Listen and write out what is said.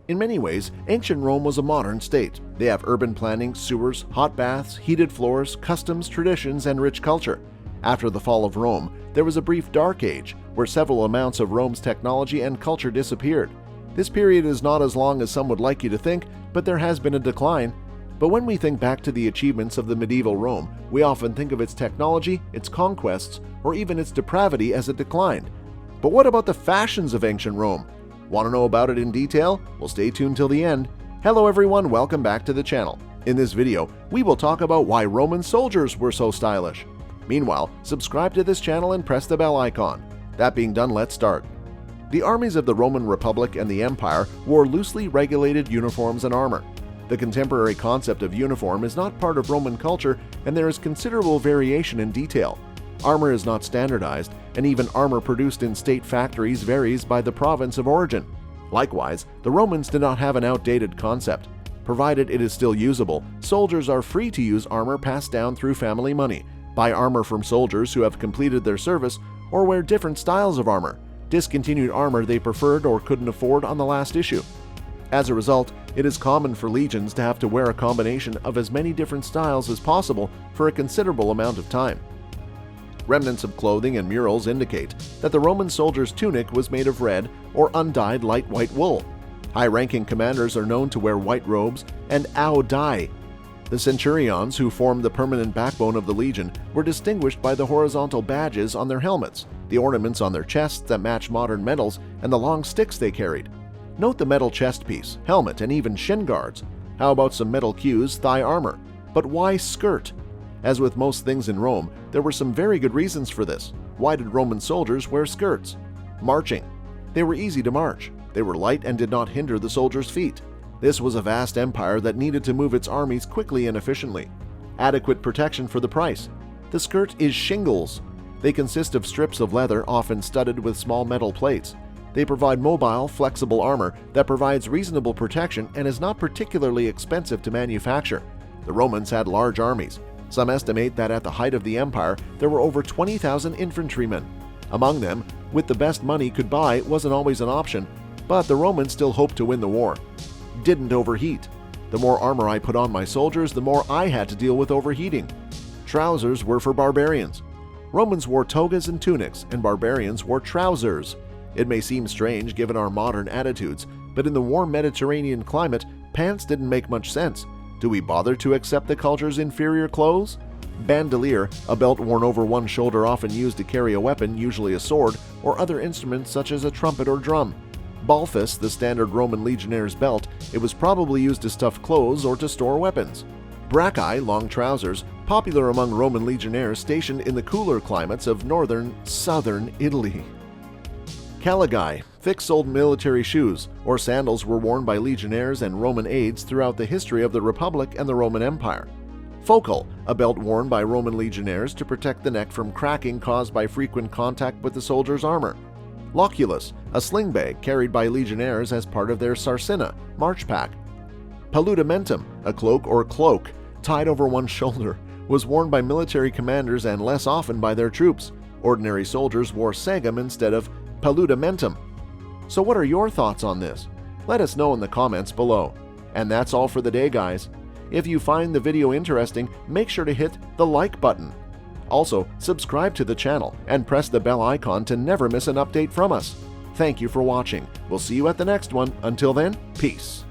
In many ways, ancient Rome was a modern state. They have urban planning, sewers, hot baths, heated floors, customs, traditions, and rich culture. After the fall of Rome, there was a brief dark age where several amounts of Rome's technology and culture disappeared. This period is not as long as some would like you to think, but there has been a decline. But when we think back to the achievements of the medieval Rome, we often think of its technology, its conquests, or even its depravity as it declined. But what about the fashions of ancient Rome? Want to know about it in detail? Well, stay tuned till the end. Hello everyone, welcome back to the channel. In this video, we will talk about why Roman soldiers were so stylish. Meanwhile, subscribe to this channel and press the bell icon. That being done, let's start. The armies of the Roman Republic and the Empire wore loosely regulated uniforms and armor. The contemporary concept of uniform is not part of Roman culture, and there is considerable variation in detail. Armor is not standardized, and even armor produced in state factories varies by the province of origin. Likewise, the Romans did not have an outdated concept. Provided it is still usable, soldiers are free to use armor passed down through family money, buy armor from soldiers who have completed their service, or wear different styles of armor, discontinued armor they preferred or couldn't afford on the last issue. As a result, it is common for legions to have to wear a combination of as many different styles as possible for a considerable amount of time. Remnants of clothing and murals indicate that the Roman soldier's tunic was made of red or undyed light white wool. High-ranking commanders are known to wear white robes and aodai. The centurions, who formed the permanent backbone of the legion, were distinguished by the horizontal badges on their helmets, the ornaments on their chests that match modern medals, and the long sticks they carried. Note the metal chest piece, helmet, and even shin guards. How about some metal cues, thigh armor? But why skirt? As with most things in Rome, there were some very good reasons for this. Why did Roman soldiers wear skirts? Marching. They were easy to march. They were light and did not hinder the soldiers' feet. This was a vast empire that needed to move its armies quickly and efficiently. Adequate protection for the price. The skirt is shingles. They consist of strips of leather often studded with small metal plates. They provide mobile, flexible armor that provides reasonable protection and is not particularly expensive to manufacture. The Romans had large armies. Some estimate that at the height of the empire, there were over 20,000 infantrymen. Among them, with the best money could buy wasn't always an option, but the Romans still hoped to win the war. Didn't overheat. The more armor I put on my soldiers, the more I had to deal with overheating. Trousers were for barbarians. Romans wore togas and tunics, and barbarians wore trousers. It may seem strange given our modern attitudes, but in the warm Mediterranean climate, pants didn't make much sense. Do we bother to accept the culture's inferior clothes? Bandolier, a belt worn over one shoulder often used to carry a weapon, usually a sword, or other instruments such as a trumpet or drum. Balthus, the standard Roman legionnaire's belt, it was probably used to stuff clothes or to store weapons. Bracci, long trousers, popular among Roman legionnaires stationed in the cooler climates of southern Italy. Caligae, thick-soled military shoes, or sandals were worn by legionnaires and Roman aides throughout the history of the Republic and the Roman Empire. Focal, a belt worn by Roman legionnaires to protect the neck from cracking caused by frequent contact with the soldier's armor. Loculus, a sling bag carried by legionnaires as part of their sarcina, march pack. Paludamentum, a cloak or cloak tied over one shoulder, was worn by military commanders and less often by their troops. Ordinary soldiers wore sagum instead of paludamentum. So what are your thoughts on this? Let us know in the comments below. And that's all for the day, guys. If you find the video interesting, make sure to hit the like button. Also, subscribe to the channel and press the bell icon to never miss an update from us. Thank you for watching. We'll see you at the next one. Until then, peace.